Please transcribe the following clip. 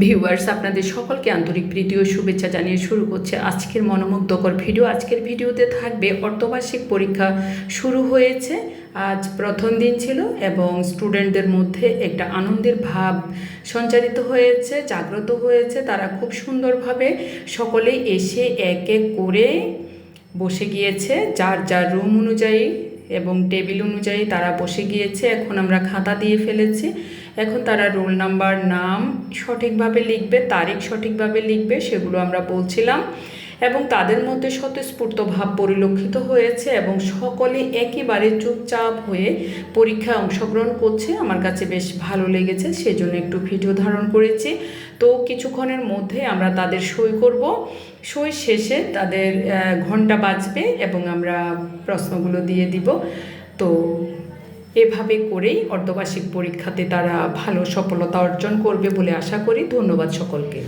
Viewers, আপনাদের সকলকে আন্তরিক প্রীতি ও শুভেচ্ছা জানিয়ে শুরু করছে আজকের মনোমুগ্ধকর ভিডিও। আজকের ভিডিওতে থাকবে অর্ধবার্ষিক পরীক্ষা শুরু হয়েছে, আজ প্রথম দিন ছিল এবং স্টুডেন্টদের মধ্যে একটা আনন্দের ভাব সঞ্চারিত হয়েছে, জাগ্রত হয়েছে। তারা খুব সুন্দরভাবে সকলেই এসে এক এক করে বসে গিয়েছে যার যার রুম অনুযায়ী এবং টেবিল অনুযায়ী তারা বসে গিয়েছে। এখন আমরা খাতা দিয়ে ফেলেছি, এখন তারা রোল নাম্বার, নাম সঠিকভাবে লিখবে, তারিখ সঠিকভাবে লিখবে, সেগুলো আমরা বলছিলাম এবং তাদের মধ্যে স্বতঃস্ফূর্ত ভাব পরিলক্ষিত হয়েছে এবং সকলে একেবারে চুপচাপ হয়ে পরীক্ষায় অংশগ্রহণ করছে। আমার কাছে বেশ ভালো লেগেছে, সেজন্য একটু ভিডিও ধারণ করেছি। তো কিছুক্ষণের মধ্যে আমরা তাদের সই করব, সই শেষে তাদের ঘন্টা বাজবে এবং আমরা প্রশ্নগুলো দিয়ে দিব। তো এভাবে করেই অর্ধবার্ষিক পরীক্ষাতে তারা ভালো সফলতা অর্জন করবে বলে আশা করি। ধন্যবাদ সকলকে।